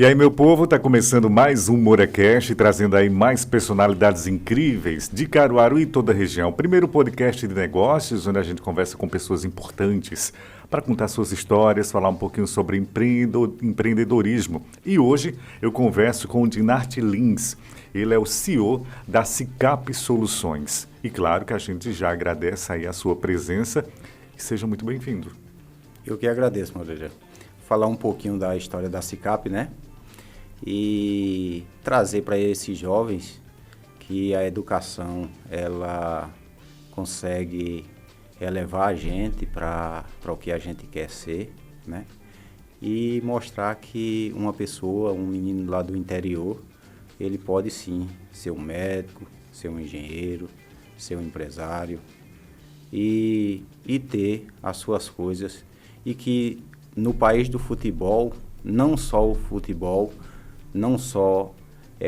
E aí, meu povo, tá começando mais um MoraCast, trazendo aí mais personalidades incríveis de Caruaru e toda a região. O primeiro podcast de negócios, onde a gente conversa com pessoas importantes para contar suas histórias, falar um pouquinho sobre empreendedorismo. E hoje eu converso com o Dinarte Lins. Ele é o CEO da Sicap Soluções. E claro que a gente já agradece aí a sua presença e seja muito bem-vindo. Eu que agradeço, Moreira. Falar um pouquinho da história da Sicap, né? E trazer para esses jovens que a educação, ela consegue elevar a gente para o que a gente quer ser, né? E mostrar que uma pessoa, um menino lá do interior, ele pode sim ser um médico, ser um engenheiro, ser um empresário e ter as suas coisas. E que no país do futebol, não só o futebol, não só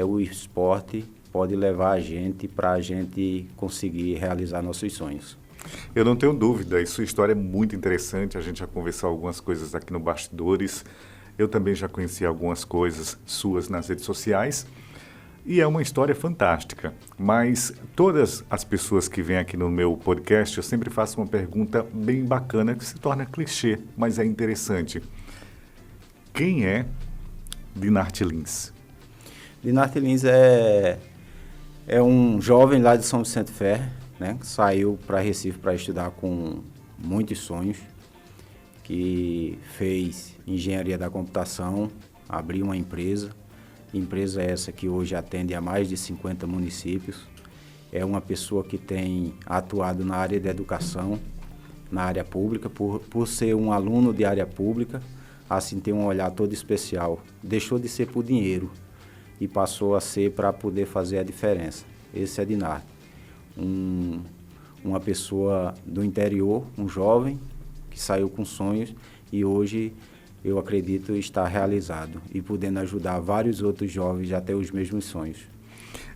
o esporte pode levar a gente para a gente conseguir realizar nossos sonhos. Eu não tenho dúvida, e sua história é muito interessante, a gente já conversou algumas coisas aqui no Bastidores, eu também já conheci algumas coisas suas nas redes sociais, e é uma história fantástica, mas todas as pessoas que vêm aqui no meu podcast, eu sempre faço uma pergunta bem bacana, que se torna clichê, mas é interessante. Quem é Dinarte Lins? Dinarte Lins é um jovem lá de São Vicente Ferre, né, que saiu para Recife para estudar com muitos sonhos, que fez engenharia da computação, abriu uma empresa essa que hoje atende a mais de 50 municípios. É uma pessoa que tem atuado na área da educação, na área pública, por ser um aluno de área pública, assim tem um olhar todo especial. Deixou de ser por dinheiro e passou a ser para poder fazer a diferença. Esse é Dinarte. Uma pessoa do interior, um jovem que saiu com sonhos e hoje eu acredito estar realizado e podendo ajudar vários outros jovens a ter os mesmos sonhos.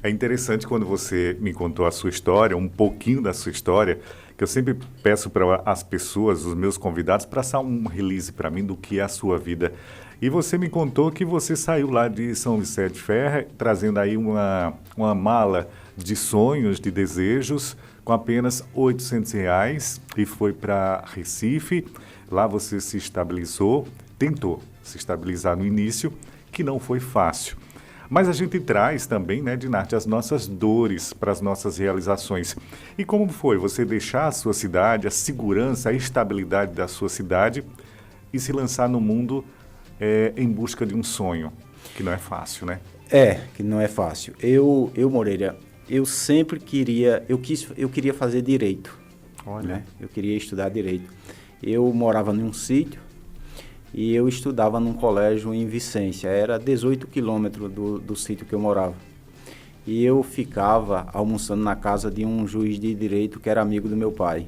É interessante quando você me contou a sua história, um pouquinho da sua história, que eu sempre peço para as pessoas, os meus convidados, passar um release para mim do que é a sua vida. E você me contou que você saiu lá de São Vicente Ferre, trazendo aí uma mala de sonhos, de desejos, com apenas R$800 e foi para Recife. Lá você se estabilizou, tentou se estabilizar no início, que não foi fácil. Mas a gente traz também, né, Dinarte, as nossas dores para as nossas realizações. E como foi você deixar a sua cidade, a segurança, a estabilidade da sua cidade e se lançar no mundo em busca de um sonho, que não é fácil, né? Que não é fácil. Eu Moreira, eu sempre queria fazer direito. Olha. Né? Eu queria estudar direito. Eu morava num sítio e eu estudava num colégio em Vicência. Era 18 quilômetros do sítio que eu morava. E eu ficava almoçando na casa de um juiz de direito que era amigo do meu pai.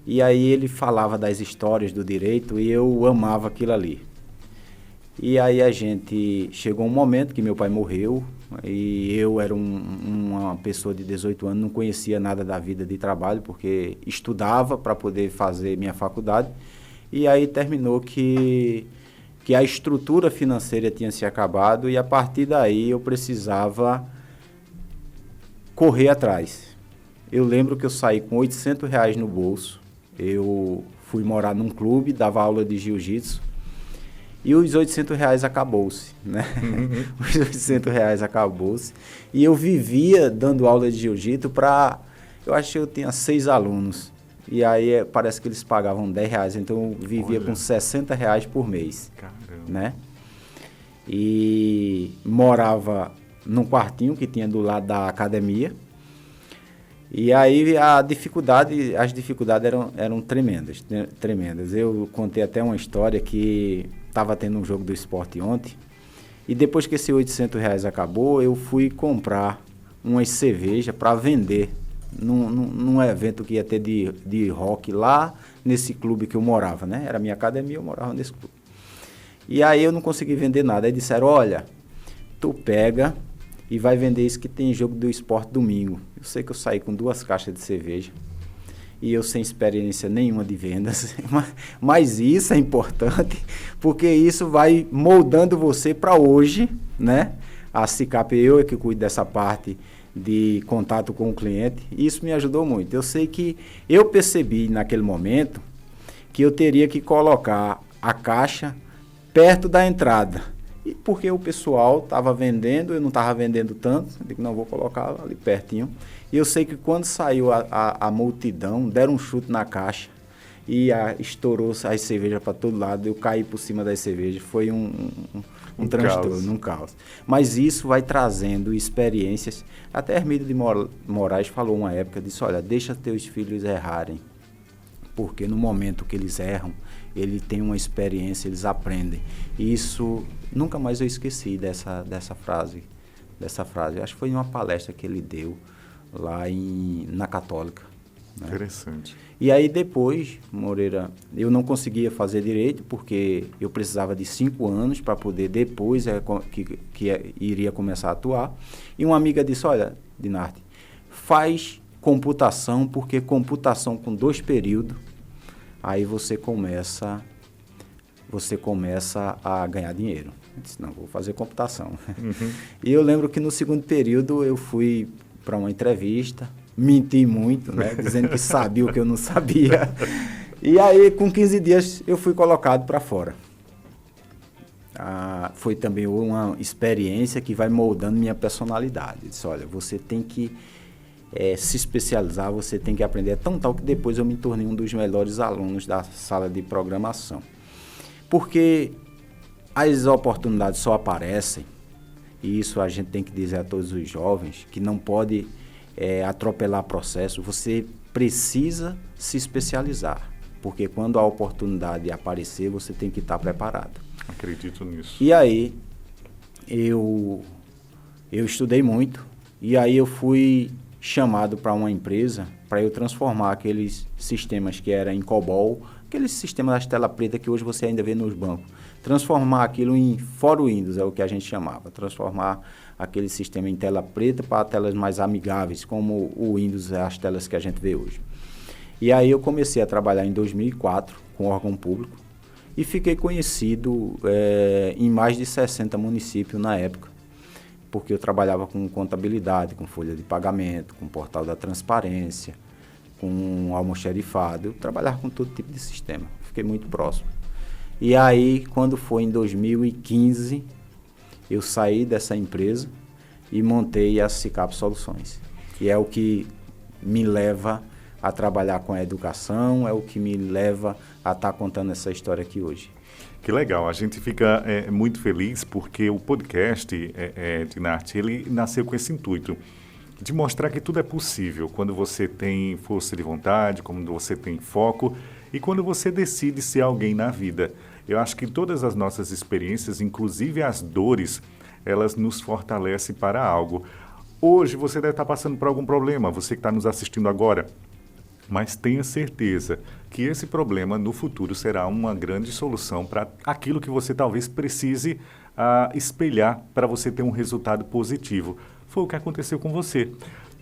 E aí ele falava das histórias do direito e eu amava aquilo ali. E aí chegou um momento que meu pai morreu e eu era uma pessoa de 18 anos, não conhecia nada da vida de trabalho, porque estudava para poder fazer minha faculdade. E aí terminou que a estrutura financeira tinha se acabado e a partir daí eu precisava correr atrás. Eu lembro que eu saí com R$800 no bolso, eu fui morar num clube, dava aula de jiu-jitsu e os R$800 acabou-se, né? Os R$800 acabou-se e eu vivia dando aula de jiu-jitsu para, eu acho que eu tinha 6 alunos. E aí parece que eles pagavam R$10, então eu vivia com R$60 por mês. Caramba. Né? E morava num quartinho que tinha do lado da academia. E aí as dificuldades eram tremendas, né? Tremendas. Eu contei até uma história que estava tendo um jogo do esporte ontem. E depois que esse R$800 acabou, eu fui comprar umas cervejas para vender num evento que ia ter de rock lá nesse clube que eu morava, né? Era a minha academia, eu morava nesse clube. E aí eu não consegui vender nada. Aí disseram, olha, tu pega e vai vender isso que tem jogo do esporte domingo. Eu sei que eu saí com 2 caixas de cerveja e eu sem experiência nenhuma de vendas, mas isso é importante, porque isso vai moldando você para hoje, né? A SICAP, eu é que cuido dessa parte de contato com o cliente, e isso me ajudou muito. Eu sei que eu percebi naquele momento que eu teria que colocar a caixa perto da entrada, e porque o pessoal estava vendendo, eu não estava vendendo tanto, eu digo, não, vou colocar ali pertinho. E eu sei que quando saiu a multidão, deram um chute na caixa e estourou as cervejas para todo lado, eu caí por cima das cervejas, foi um transtorno, um caos. Mas isso vai trazendo experiências. Até Hermílio de Moraes falou uma época, disse, olha, deixa teus filhos errarem, porque no momento que eles erram, ele tem uma experiência, eles aprendem. E isso, nunca mais eu esqueci dessa frase. Eu acho que foi em uma palestra que ele deu lá na Católica. Né? Interessante. E aí depois, Moreira, eu não conseguia fazer direito, porque eu precisava de 5 anos para poder depois iria começar a atuar. E uma amiga disse, olha, Dinarte, faz computação, porque computação com 2 períodos, aí você começa a ganhar dinheiro. Eu disse, não, vou fazer computação. Uhum. E eu lembro que no 2º período eu fui para uma entrevista, menti muito, né, dizendo que sabia o que eu não sabia. E aí, com 15 dias, eu fui colocado para fora. Foi também uma experiência que vai moldando minha personalidade. Eu disse, olha, você tem que se especializar, você tem que aprender. É tão tal que depois eu me tornei um dos melhores alunos da sala de programação. Porque as oportunidades só aparecem, e isso a gente tem que dizer a todos os jovens, que não pode atropelar processo. Você precisa se especializar, porque quando a oportunidade aparecer, você tem que estar preparado. Acredito nisso. E aí, eu estudei muito, e aí eu fui chamado para uma empresa para eu transformar aqueles sistemas que eram em COBOL, aqueles sistemas das telas pretas que hoje você ainda vê nos bancos, transformar aquilo em For Windows, é o que a gente chamava, transformar aquele sistema em tela preta para telas mais amigáveis, como o Windows, as telas que a gente vê hoje. E aí eu comecei a trabalhar em 2004 com órgão público e fiquei conhecido em mais de 60 municípios na época, porque eu trabalhava com contabilidade, com folha de pagamento, com portal da transparência, com almoxerifado. Eu trabalhava com todo tipo de sistema, fiquei muito próximo. E aí, quando foi em 2015, eu saí dessa empresa e montei a SICAP Soluções, que é o que me leva a trabalhar com a educação, é o que me leva a estar contando essa história aqui hoje. Que legal, a gente fica muito feliz porque o podcast, Dinarte, ele nasceu com esse intuito de mostrar que tudo é possível quando você tem força de vontade, quando você tem foco e quando você decide ser alguém na vida. Eu acho que todas as nossas experiências, inclusive as dores, elas nos fortalecem para algo. Hoje você deve estar passando por algum problema, você que está nos assistindo agora, mas tenha certeza que esse problema no futuro será uma grande solução para aquilo que você talvez precise espelhar para você ter um resultado positivo. Foi o que aconteceu com você.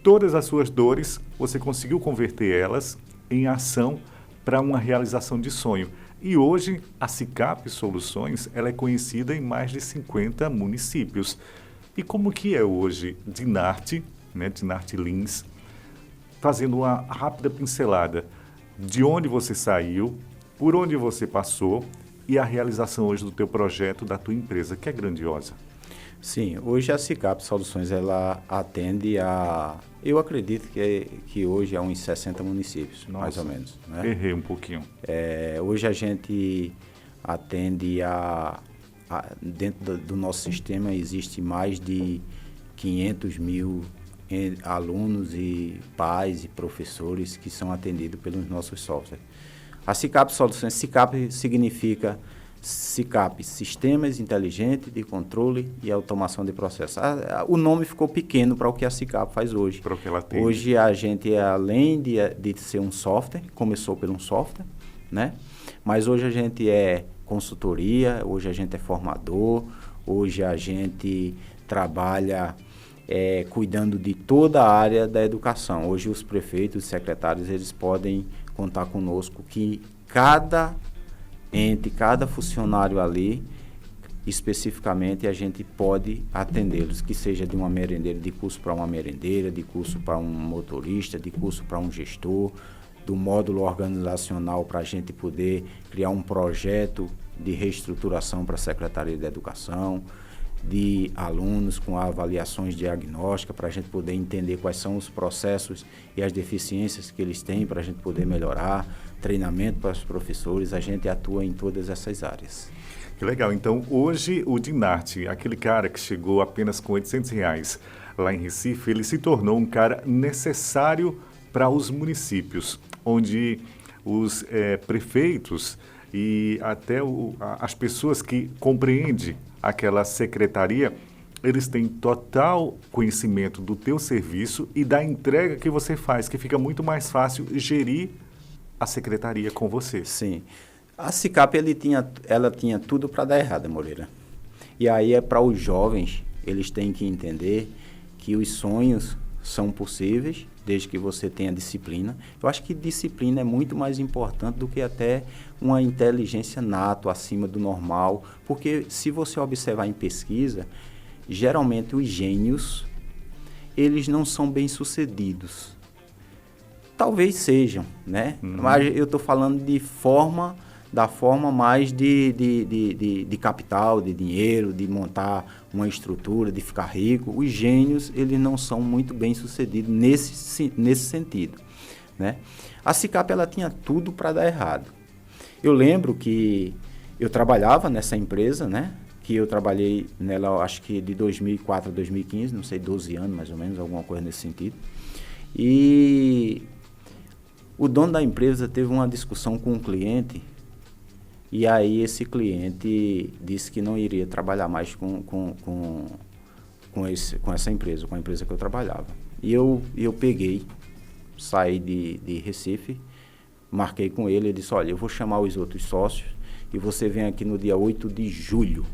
Todas as suas dores, você conseguiu converter elas em ação para uma realização de sonho. E hoje a SICAP Soluções ela é conhecida em mais de 50 municípios. E como que é hoje Dinarte, né, Dinarte Lins, fazendo uma rápida pincelada de onde você saiu, por onde você passou e a realização hoje do teu projeto, da tua empresa, que é grandiosa. Sim, hoje a SICAP Soluções, ela atende eu acredito que hoje é uns 60 municípios, nossa, mais ou menos. Né? Errei um pouquinho. Hoje a gente atende dentro do nosso sistema existe mais de 500 mil alunos e pais e professores que são atendidos pelos nossos softwares. A SICAP Soluções, SICAP significa SICAP, Sistemas Inteligentes de Controle e Automação de Processos. O nome ficou pequeno para o que a SICAP faz hoje. Para o que ela tem. Hoje a gente, além de ser um software, começou por um software, né? Mas hoje a gente é consultoria, hoje a gente é formador, hoje a gente trabalha cuidando de toda a área da educação. Hoje os prefeitos e secretários, eles podem contar conosco que cada ente, cada funcionário ali, especificamente, a gente pode atendê-los, que seja de uma merendeira, de curso para uma merendeira, de curso para um motorista, de curso para um gestor, do módulo organizacional para a gente poder criar um projeto de reestruturação para a Secretaria de Educação, de alunos com avaliações diagnósticas para a gente poder entender quais são os processos e as deficiências que eles têm para a gente poder melhorar, treinamento para os professores, a gente atua em todas essas áreas. Que legal. Então, hoje o Dinarte, aquele cara que chegou apenas com R$800 lá em Recife, ele se tornou um cara necessário para os municípios, onde os prefeitos e até as pessoas que compreendem aquela secretaria, eles têm total conhecimento do teu serviço e da entrega que você faz, que fica muito mais fácil gerir a secretaria com você. Sim. A SICAP, ela tinha tudo para dar errado, Moreira. E aí é para os jovens, eles têm que entender que os sonhos são possíveis, desde que você tenha disciplina. Eu acho que disciplina é muito mais importante do que até uma inteligência nato, acima do normal, porque se você observar em pesquisa, geralmente os gênios, eles não são bem-sucedidos. Talvez sejam, né? Mas eu estou falando da forma mais de capital, de dinheiro, de montar uma estrutura, de ficar rico. Os gênios, eles não são muito bem sucedidos nesse sentido, né? A SICAP, ela tinha tudo para dar errado. Eu lembro que eu trabalhava nessa empresa, né? Que eu trabalhei nela, acho que de 2004 a 2015, não sei, 12 anos mais ou menos, alguma coisa nesse sentido. E o dono da empresa teve uma discussão com um cliente. E aí esse cliente disse que não iria trabalhar mais com essa empresa, com a empresa que eu trabalhava. E eu peguei, saí de Recife, marquei com ele, ele disse, olha, eu vou chamar os outros sócios e você vem aqui no dia 8 de julho.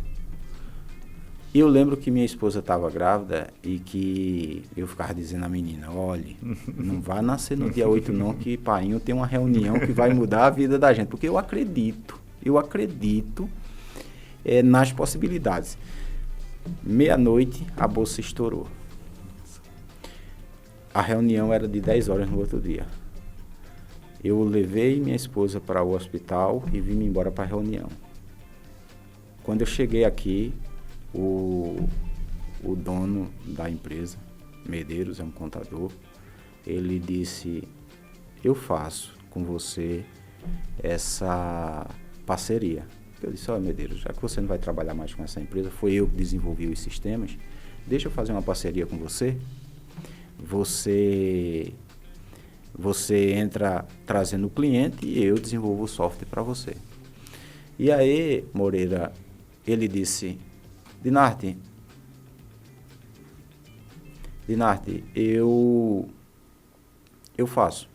E eu lembro que minha esposa estava grávida e que eu ficava dizendo à menina, olha, não vai nascer no dia 8 não, que painho tem uma reunião que vai mudar a vida da gente, porque eu acredito nas possibilidades. Meia-noite, a bolsa estourou. A reunião era de 10 horas no outro dia. Eu levei minha esposa para o hospital e vim embora para a reunião. Quando eu cheguei aqui, o dono da empresa, Medeiros, é um contador, ele disse, eu faço com você essa parceria. Eu disse, olha, Medeiros, já que você não vai trabalhar mais com essa empresa, foi eu que desenvolvi os sistemas, deixa eu fazer uma parceria com você. Você entra trazendo o cliente e eu desenvolvo o software para você. E aí, Moreira, ele disse, Dinarte, eu faço,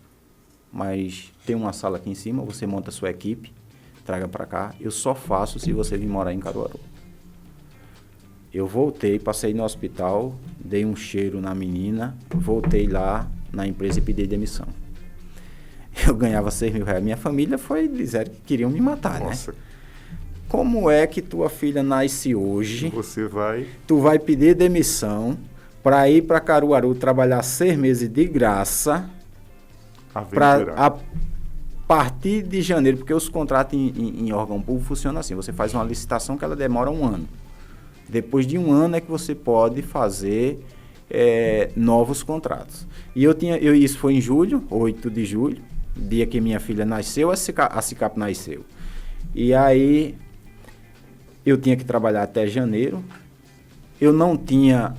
mas tem uma sala aqui em cima, você monta a sua equipe, traga para cá, eu só faço se você vir morar em Caruaru. Eu voltei, passei no hospital, dei um cheiro na menina, voltei lá na empresa e pedi demissão. Eu ganhava R$6.000. Minha família foi dizer que queriam me matar, Nossa. né? Como é que tua filha nasce hoje? Tu vai pedir demissão para ir para Caruaru trabalhar 6 meses de graça para a partir de janeiro, porque os contratos em órgão público funcionam assim, você faz uma licitação que ela demora 1 ano. Depois de 1 ano é que você pode fazer novos contratos. E isso foi em julho, 8 de julho, dia que minha filha nasceu, a SICAP nasceu. E aí eu tinha que trabalhar até janeiro, eu não tinha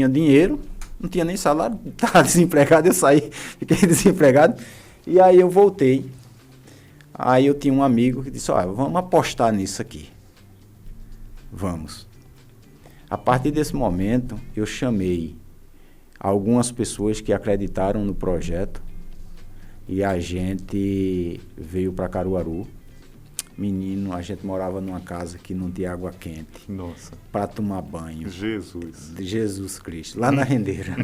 dinheiro, não tinha nem salário, estava desempregado, eu saí, fiquei desempregado, e aí eu voltei. Aí eu tinha um amigo que disse, olha, vamos apostar nisso aqui. Vamos. A partir desse momento, eu chamei algumas pessoas que acreditaram no projeto e a gente veio para Caruaru. menino, a gente morava numa casa que não tinha água quente. Nossa. Para tomar banho. Jesus. De Jesus Cristo, lá na rendeira.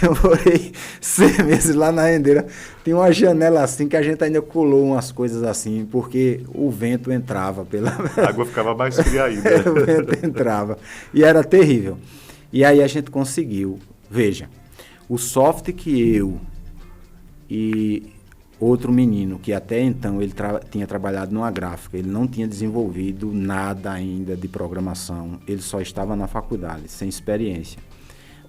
Eu morei 6 meses lá na rendeira. Tem uma janela assim que a gente ainda colou umas coisas assim, porque o vento entrava pela... A água ficava mais fria ainda. O vento entrava. E era terrível. E aí a gente conseguiu. Veja, o software que eu e outro menino, que até então ele tinha trabalhado numa gráfica, ele não tinha desenvolvido nada ainda de programação, ele só estava na faculdade, sem experiência.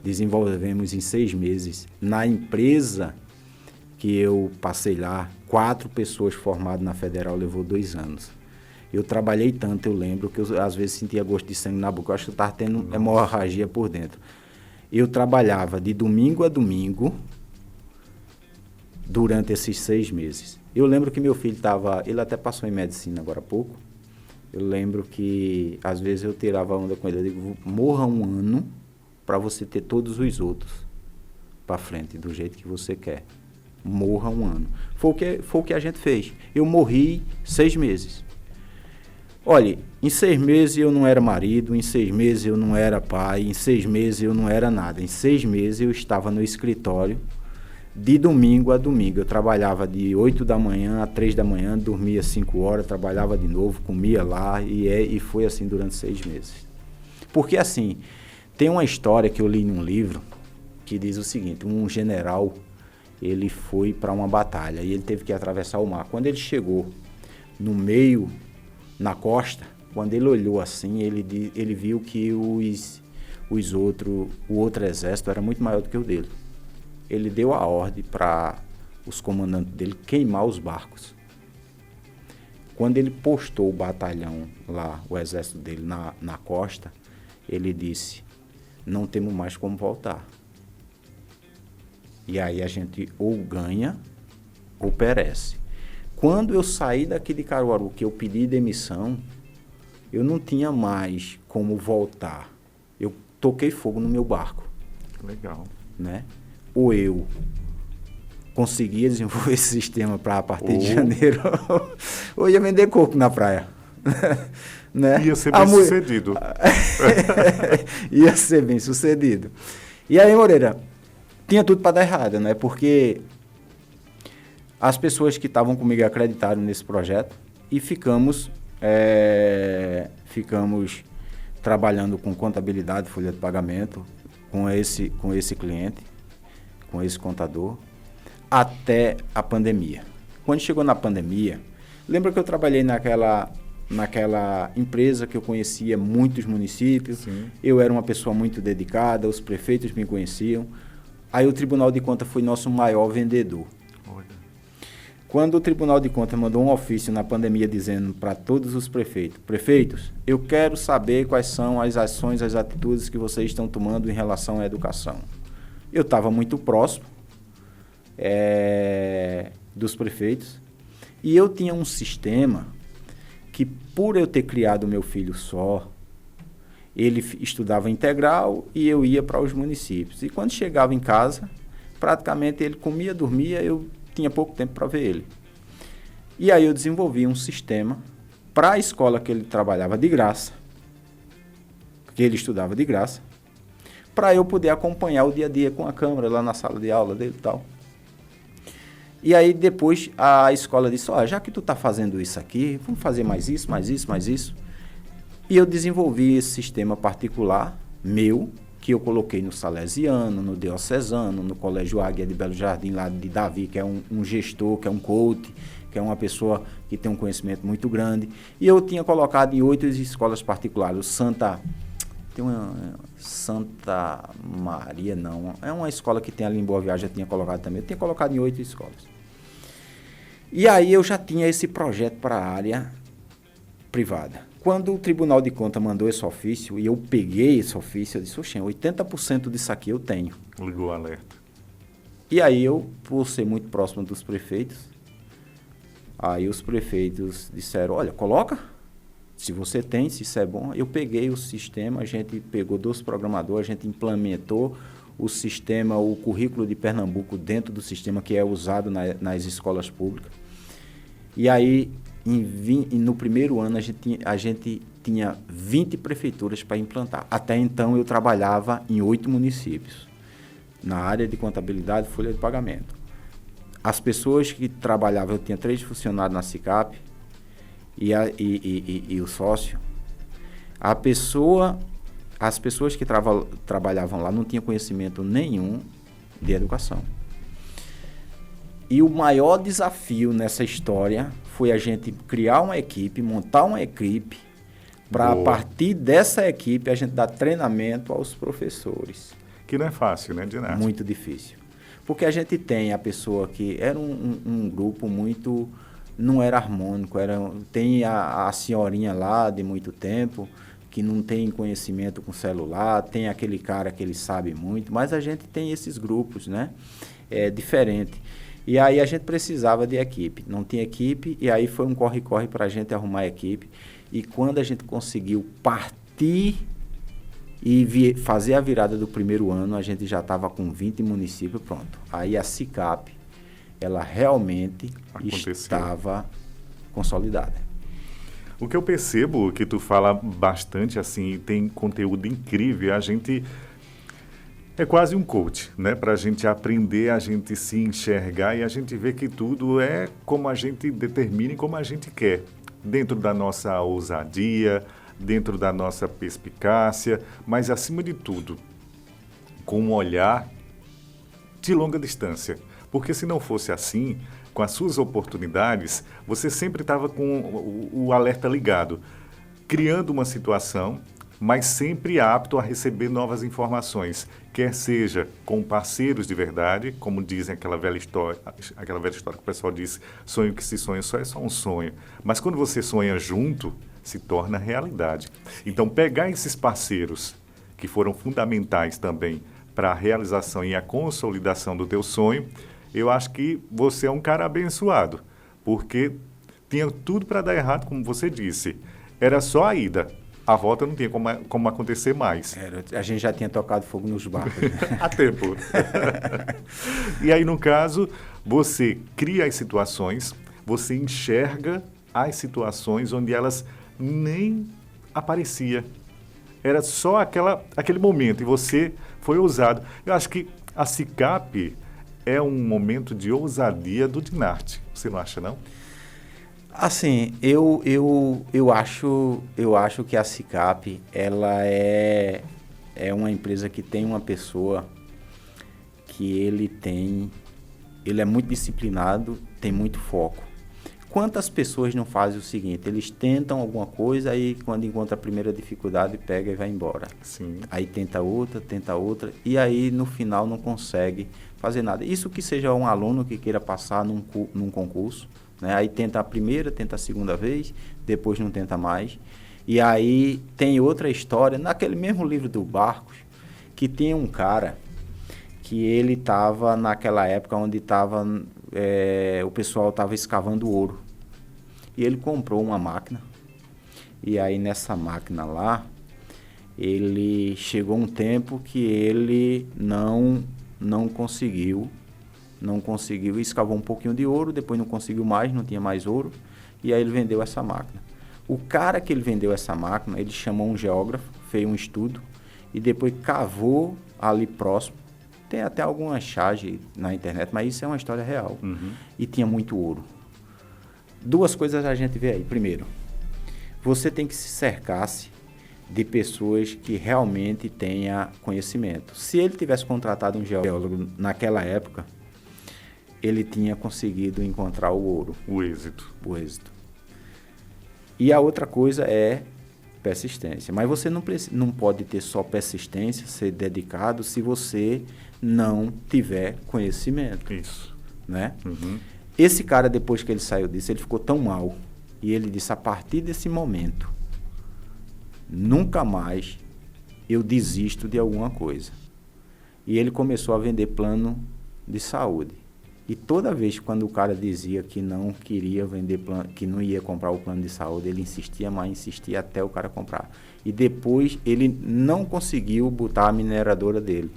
Desenvolvemos em 6 meses. Na empresa que eu passei lá, 4 pessoas formadas na Federal, levou 2 anos. Eu trabalhei tanto, eu lembro, que eu às vezes sentia gosto de sangue na boca, eu acho que eu estava tendo hemorragia por dentro. Eu trabalhava de domingo a domingo, durante esses 6 meses. Eu lembro que meu filho ele até passou em medicina agora há pouco. Eu lembro que às vezes eu tirava onda com ele, eu digo, morra um ano para você ter todos os outros para frente, do jeito que você quer. Morra um ano. Foi o que a gente fez. Eu morri 6 meses. Olha, em 6 meses eu não era marido, em 6 meses eu não era pai, em 6 meses eu não era nada. Em 6 meses eu estava no escritório, de domingo a domingo. Eu trabalhava de 8 da manhã a 3 da manhã, dormia 5 horas, trabalhava de novo, comia lá e foi assim durante 6 meses. Porque assim, tem uma história que eu li num livro que diz o seguinte, um general, ele foi para uma batalha e ele teve que atravessar o mar. Quando ele chegou no meio, na costa, quando ele olhou assim, ele viu que o outro exército era muito maior do que o dele. Ele deu a ordem para os comandantes dele queimar os barcos. Quando ele postou o batalhão lá, o exército dele na costa, ele disse, não temos mais como voltar. E aí a gente ou ganha ou perece. Quando eu saí daqui de Caruaru, que eu pedi demissão, eu não tinha mais como voltar. Eu toquei fogo no meu barco. Legal. Né? Ou eu conseguia desenvolver esse sistema para a partir de janeiro, ou ia vender coco na praia. Né? Ia ser bem sucedido. Ia ser bem sucedido. E aí, Moreira, tinha tudo para dar errado, né? Porque as pessoas que estavam comigo acreditaram nesse projeto e ficamos trabalhando com contabilidade, folha de pagamento, com esse cliente, com esse contador, até a pandemia. Quando chegou na pandemia, lembra que eu trabalhei naquela empresa que eu conhecia muitos municípios. Sim. Eu era uma pessoa muito dedicada, os prefeitos me conheciam. Aí o Tribunal de Contas foi nosso maior vendedor. Olha. Quando o Tribunal de Contas mandou um ofício na pandemia dizendo para todos os prefeitos, eu quero saber quais são as ações, as atitudes que vocês estão tomando em relação à educação. Eu estava muito próximo dos prefeitos e eu tinha um sistema que, por eu ter criado meu filho só, ele estudava integral e eu ia para os municípios. E quando chegava em casa, praticamente ele comia, dormia, eu tinha pouco tempo para ver ele. E aí eu desenvolvi um sistema para a escola que ele trabalhava de graça, porque ele estudava de graça, para eu poder acompanhar o dia a dia com a câmera lá na sala de aula dele e tal. E aí depois a escola disse, já que tu está fazendo isso aqui, vamos fazer mais isso, mais isso, mais isso. E eu desenvolvi esse sistema particular meu, que eu coloquei no Salesiano, no Diocesano, no Colégio Águia de Belo Jardim, lá de Davi, que é um gestor, que é um coach, que é uma pessoa que tem um conhecimento muito grande. E eu tinha colocado em 8 escolas particulares. Santa Maria, não. É uma escola que tem ali em Boa Viagem, eu tinha colocado também. Eu tinha colocado em 8 escolas. E aí eu já tinha esse projeto para a área privada. Quando o Tribunal de Contas mandou esse ofício, e eu peguei esse ofício, eu disse, 80% disso aqui eu tenho. Ligou o alerta. E aí eu, por ser muito próximo dos prefeitos, aí os prefeitos disseram, olha, coloca, se você tem, se isso é bom. Eu peguei o sistema, a gente pegou 2 programadores, a gente implementou o sistema, o currículo de Pernambuco dentro do sistema que é usado nas escolas públicas. E aí no primeiro ano a gente tinha 20 prefeituras para implantar. Até então eu trabalhava em 8 municípios, na área de contabilidade e folha de pagamento. As pessoas que trabalhavam, eu tinha 3 funcionários na SICAP e o sócio. As pessoas que trabalhavam lá não tinham conhecimento nenhum de educação. E o maior desafio nessa história foi a gente criar uma equipe, montar uma equipe, para a partir dessa equipe a gente dar treinamento aos professores. Que não é fácil, né, Dinarti? Muito difícil. Porque a gente tem a pessoa que era um grupo muito... não era harmônico, tem a senhorinha lá de muito tempo, que não tem conhecimento com celular, tem aquele cara que ele sabe muito, mas a gente tem esses grupos, né? É diferente. E aí a gente precisava de equipe, não tinha equipe, e aí foi um corre-corre para a gente arrumar a equipe. E quando a gente conseguiu partir e fazer a virada do primeiro ano, a gente já estava com 20 municípios, pronto. Aí a SICAP, ela realmente estava consolidada. O que eu percebo que tu fala bastante, assim, tem conteúdo incrível, a gente é quase um coach, né? Para a gente aprender, a gente se enxergar e a gente ver que tudo é como a gente determina e como a gente quer, dentro da nossa ousadia, dentro da nossa perspicácia, mas acima de tudo, com um olhar de longa distância. Porque se não fosse assim, com as suas oportunidades, você sempre estava com o alerta ligado, criando uma situação, mas sempre apto a receber novas informações, quer seja com parceiros de verdade, como dizem aquela velha história que o pessoal diz, sonho que se sonha só é só um sonho, mas quando você sonha junto, se torna realidade. Então, pegar esses parceiros que foram fundamentais também para a realização e a consolidação do teu sonho, eu acho que você é um cara abençoado, porque tinha tudo para dar errado, como você disse. Era só a ida. A volta não tinha como acontecer mais. A gente já tinha tocado fogo nos barcos. Né? Há tempo. E aí, no caso, você cria as situações, você enxerga as situações onde elas nem apareciam. Era só aquele momento e você foi ousado. Eu acho que a SICAP é um momento de ousadia do Dinarti. Você não acha, não? Assim, eu acho que a SICAP, ela é uma empresa que tem uma pessoa que ele é muito disciplinado, tem muito foco. Quantas pessoas não fazem o seguinte, eles tentam alguma coisa, aí quando encontra a primeira dificuldade, pega e vai embora. Sim. Aí tenta outra, e aí no final não consegue fazer nada. Isso que seja um aluno que queira passar num concurso, né? Aí tenta a primeira, tenta a segunda vez, depois não tenta mais. E aí tem outra história, naquele mesmo livro do Barcos, que tem um cara que ele estava naquela época onde o pessoal estava escavando ouro. E ele comprou uma máquina. E aí nessa máquina lá, ele chegou um tempo que ele não conseguiu, escavou um pouquinho de ouro, depois não conseguiu mais, não tinha mais ouro, e aí ele vendeu essa máquina. O cara que ele vendeu essa máquina, ele chamou um geógrafo, fez um estudo, e depois cavou ali próximo, tem até alguma charge na internet, mas isso é uma história real, e tinha muito ouro. Duas coisas a gente vê aí. Primeiro, você tem que se cercar-se de pessoas que realmente tenham conhecimento. Se ele tivesse contratado um geólogo naquela época, ele tinha conseguido encontrar o ouro. O êxito. E a outra coisa é persistência. Mas você não pode ter só persistência, ser dedicado, se você não tiver conhecimento. Isso. Né? Esse cara, depois que ele saiu disso, ele ficou tão mal. E ele disse, a partir desse momento, nunca mais eu desisto de alguma coisa. E ele começou a vender plano de saúde. E toda vez quando o cara dizia que não queria vender plano, que não ia comprar o plano de saúde, ele insistia mais, insistia até o cara comprar. E depois ele não conseguiu botar a mineradora dele.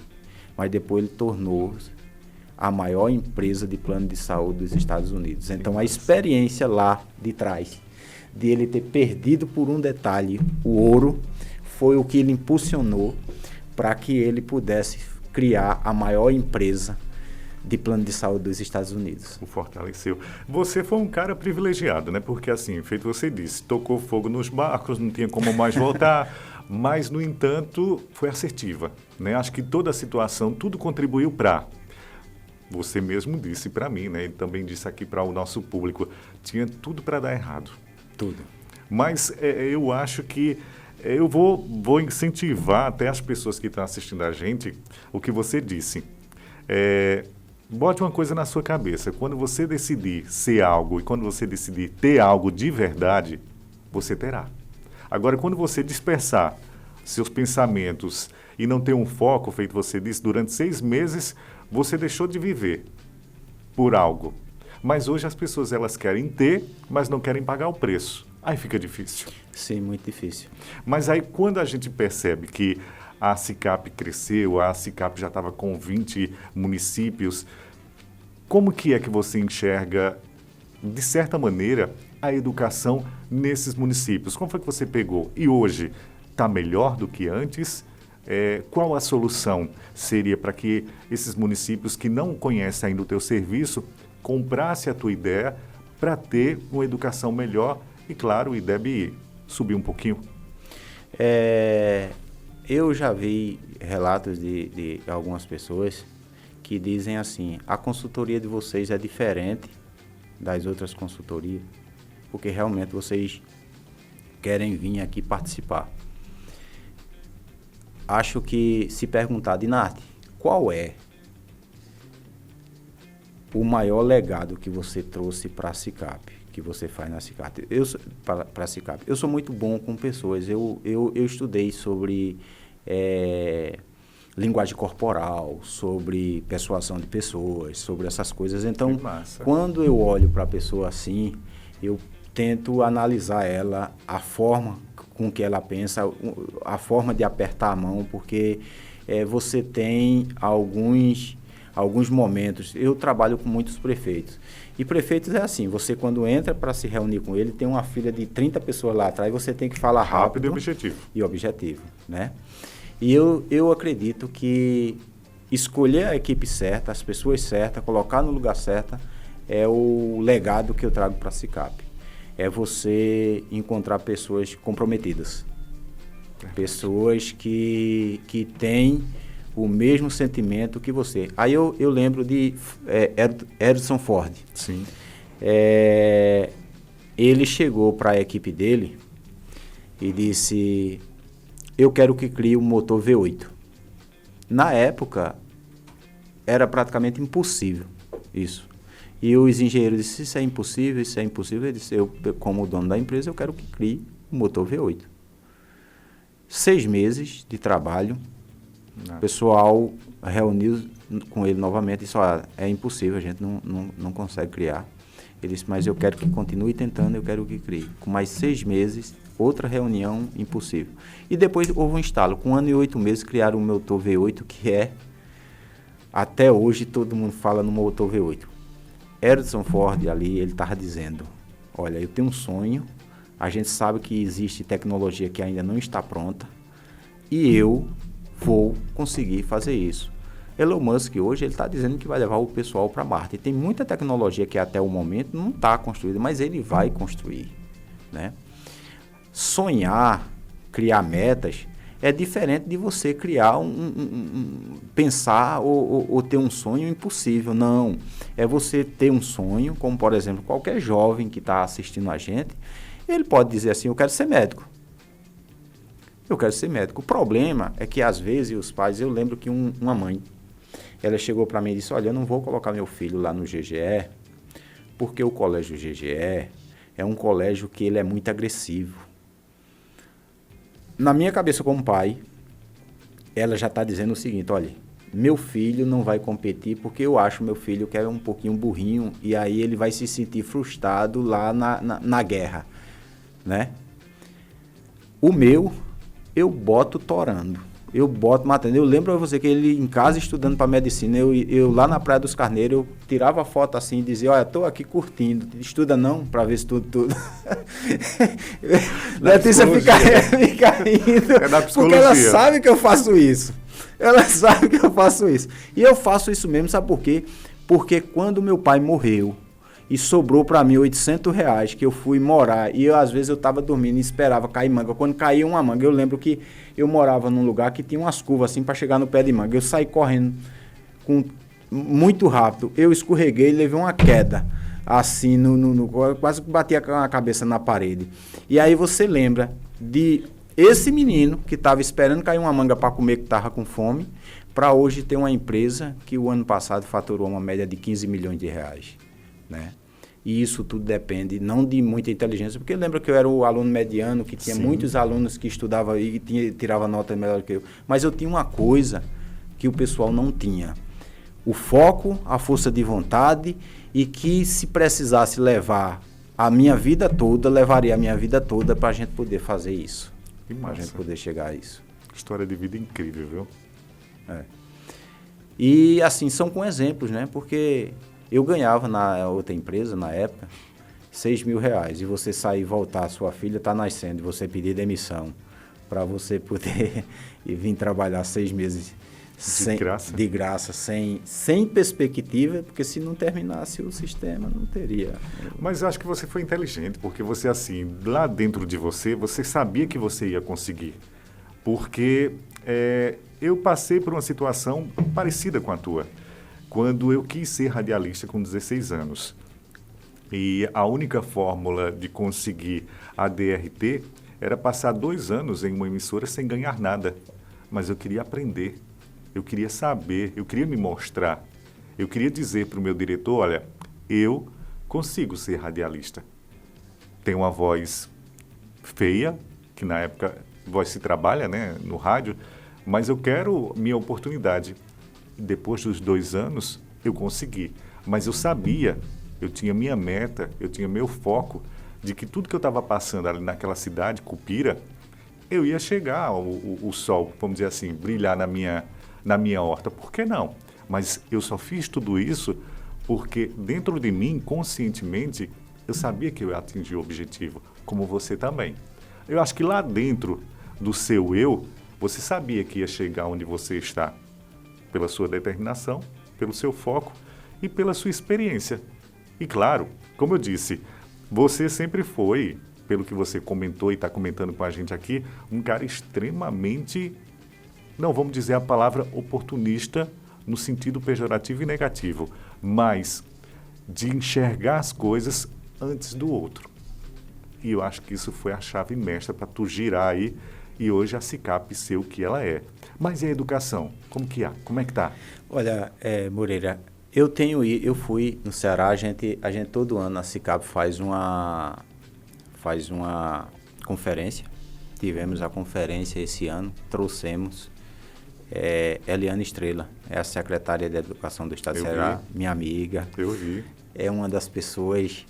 Mas depois ele tornou a maior empresa de plano de saúde dos Estados Unidos. Então, a experiência lá de trás, de ele ter perdido por um detalhe o ouro, foi o que ele impulsionou para que ele pudesse criar a maior empresa de plano de saúde dos Estados Unidos. O fortaleceu. Você foi um cara privilegiado, né? Porque, assim, feito você disse, tocou fogo nos barcos, não tinha como mais voltar, mas, no entanto, foi assertiva, né? Acho que toda a situação, tudo contribuiu para... Você mesmo disse para mim, né? E também disse aqui para o nosso público, tinha tudo para dar errado. Tudo. Mas eu acho que eu vou incentivar até as pessoas que estão assistindo a gente o que você disse. Bote uma coisa na sua cabeça. Quando você decidir ser algo e quando você decidir ter algo de verdade, você terá. Agora, quando você dispersar seus pensamentos e não ter um foco, feito você disse, durante 6 meses, você deixou de viver por algo. Mas hoje as pessoas elas querem ter, mas não querem pagar o preço. Aí fica difícil. Sim, muito difícil. Mas aí quando a gente percebe que a SICAP cresceu, a SICAP já estava com 20 municípios, como que é que você enxerga, de certa maneira, a educação nesses municípios? Como foi que você pegou? E hoje está melhor do que antes? Qual a solução seria para que esses municípios que não conhecem ainda o teu serviço comprassem a tua ideia para ter uma educação melhor e, claro, o IDEB subir um pouquinho? Eu já vi relatos de algumas pessoas que dizem assim, a consultoria de vocês é diferente das outras consultorias, porque realmente vocês querem vir aqui participar. Acho que se perguntar, Dinarte, qual é o maior legado que você trouxe para a SICAP, que você faz na SICAP? Para a SICAP. Eu sou muito bom com pessoas. Eu estudei sobre linguagem corporal, sobre persuasão de pessoas, sobre essas coisas. Então, quando eu olho para a pessoa assim, eu tento analisar ela, a forma com que ela pensa, a forma de apertar a mão, porque você tem alguns momentos. Eu trabalho com muitos prefeitos. E prefeitos é assim, você quando entra para se reunir com ele, tem uma fila de 30 pessoas lá atrás, você tem que falar rápido e objetivo, né? E eu acredito que escolher a equipe certa, as pessoas certas, colocar no lugar certo, é o legado que eu trago para a SICAP. É você encontrar pessoas comprometidas. Pessoas que têm o mesmo sentimento que você. Aí eu lembro de Harrison Ford. Sim. Ele chegou para a equipe dele e disse, eu quero que crie um motor V8. Na época, era praticamente impossível isso. E os engenheiros disseram, isso é impossível, isso é impossível. Ele disse, eu, como dono da empresa, eu quero que crie um motor V8. 6 meses de trabalho, o pessoal reuniu com ele novamente e disse, é impossível, a gente não consegue criar. Ele disse, mas eu quero que continue tentando, eu quero que crie. Com mais 6 meses, outra reunião, impossível. E depois houve um instalo. Com 1 ano e 8 meses, criaram o motor V8, que até hoje, todo mundo fala no motor V8. Harrison Ford ali, ele estava dizendo, olha, eu tenho um sonho, a gente sabe que existe tecnologia que ainda não está pronta e eu vou conseguir fazer isso. Elon Musk hoje, ele está dizendo que vai levar o pessoal para Marte. E tem muita tecnologia que até o momento não está construída, mas ele vai construir, né? Sonhar, criar metas, é diferente de você criar pensar ou ter um sonho impossível. Não, é você ter um sonho, como por exemplo, qualquer jovem que está assistindo a gente, ele pode dizer assim, eu quero ser médico. Eu quero ser médico. O problema é que às vezes os pais, eu lembro que uma mãe, ela chegou para mim e disse, olha, eu não vou colocar meu filho lá no GGE, porque o colégio GGE é um colégio que ele é muito agressivo. Na minha cabeça como pai, ela já está dizendo o seguinte, olha, meu filho não vai competir porque eu acho meu filho que é um pouquinho burrinho e aí ele vai se sentir frustrado lá na guerra, né? O meu, eu boto torando. eu boto matando. Eu lembro a você que ele em casa estudando para medicina, eu lá na Praia dos Carneiros, eu tirava a foto assim e dizia, olha, tô aqui curtindo, estuda não, para ver se tudo. Letícia fica rindo, porque ela sabe que eu faço isso. Ela sabe que eu faço isso. E eu faço isso mesmo, sabe por quê? Porque quando meu pai morreu, e sobrou para mim R$800 que eu fui morar. E às vezes eu estava dormindo e esperava cair manga. Quando caía uma manga, eu lembro que eu morava num lugar que tinha umas curvas assim para chegar no pé de manga. Eu saí correndo muito rápido. Eu escorreguei e levei uma queda. Assim, quase que bati a cabeça na parede. E aí você lembra de esse menino que estava esperando cair uma manga para comer, que estava com fome, para hoje ter uma empresa que o ano passado faturou uma média de R$15 milhões. Né? E isso tudo depende não de muita inteligência, porque lembra que eu era o aluno mediano, que tinha muitos alunos que estudavam e tirava nota melhor que eu, mas eu tinha uma coisa que o pessoal não tinha: o foco, a força de vontade, e que se precisasse levar a minha vida toda, levaria a minha vida toda para a gente poder fazer isso, para a gente poder chegar a isso. História de vida incrível, viu? É. E assim, são com exemplos, né? Porque eu ganhava na outra empresa, na época, R$6 mil. E você sair e voltar, sua filha está nascendo, e você pedir demissão para você poder ir vir trabalhar 6 meses de graça, sem perspectiva, porque se não terminasse o sistema, não teria. Mas eu acho que você foi inteligente, porque você, assim, lá dentro de você, você sabia que você ia conseguir. Porque eu passei por uma situação parecida com a tua. Quando eu quis ser radialista com 16 anos. E a única fórmula de conseguir a DRT era passar 2 anos em uma emissora sem ganhar nada. Mas eu queria aprender, eu queria saber, eu queria me mostrar. Eu queria dizer para o meu diretor, olha, eu consigo ser radialista. Tenho uma voz feia, que na época voz se trabalha, né, no rádio, mas eu quero minha oportunidade. Depois dos 2 anos, eu consegui. Mas eu sabia, eu tinha minha meta, eu tinha meu foco, de que tudo que eu estava passando ali naquela cidade, Cupira, eu ia chegar, o sol, vamos dizer assim, brilhar na minha horta. Por que não? Mas eu só fiz tudo isso porque dentro de mim, conscientemente, eu sabia que eu ia atingir o objetivo, como você também. Eu acho que lá dentro do seu eu, você sabia que ia chegar onde você está, pela sua determinação, pelo seu foco e pela sua experiência. E claro, como eu disse, você sempre foi, pelo que você comentou e está comentando com a gente aqui, um cara extremamente, não vamos dizer a palavra oportunista no sentido pejorativo e negativo, mas de enxergar as coisas antes do outro. E eu acho que isso foi a chave mestra para tu girar aí e hoje a SICAP ser o que ela é. Mas e a educação? Como é que tá? Olha, Moreira, eu fui no Ceará, a gente todo ano, a SICAP faz uma conferência. Tivemos a conferência esse ano, trouxemos Eliana Estrela, é a secretária de Educação do Estado do Ceará, minha amiga. Eu vi. É uma das pessoas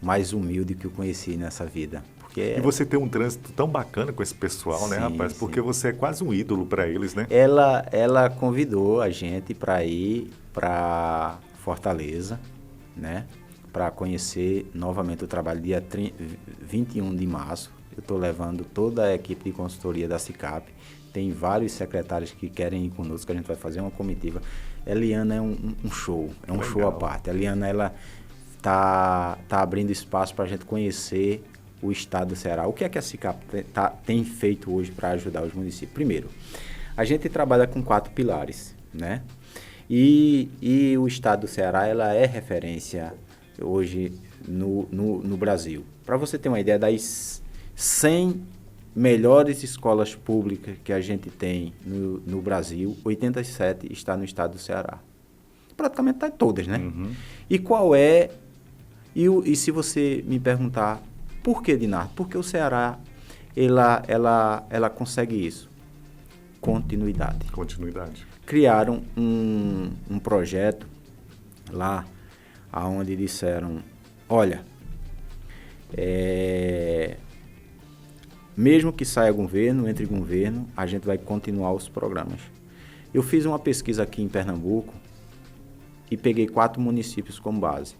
mais humildes que eu conheci nessa vida. E você tem um trânsito tão bacana com esse pessoal, sim, né, rapaz? Porque você é quase um ídolo para eles, né? Ela convidou a gente para ir para Fortaleza, né? Para conhecer novamente o trabalho dia 21 de março. Eu estou levando toda a equipe de consultoria da SICAP. Tem vários secretários que querem ir conosco, que a gente vai fazer uma comitiva. Eliana é um show, é um show à parte. A Eliana, ela tá abrindo espaço para a gente conhecer o estado do Ceará. O que é que a SICAP tem feito hoje para ajudar os municípios? Primeiro, a gente trabalha com 4 pilares, né? E o estado do Ceará, ela é referência hoje no Brasil. Para você ter uma ideia, das 100 melhores escolas públicas que a gente tem no Brasil, 87 está no estado do Ceará. Praticamente está em todas, né? Uhum. E qual é... E se você me perguntar, por que, Dinardo? Porque o Ceará, ela consegue isso. Continuidade. Criaram um projeto lá, onde disseram, olha, mesmo que saia governo, entre governo, a gente vai continuar os programas. Eu fiz uma pesquisa aqui em Pernambuco e peguei 4 municípios como base.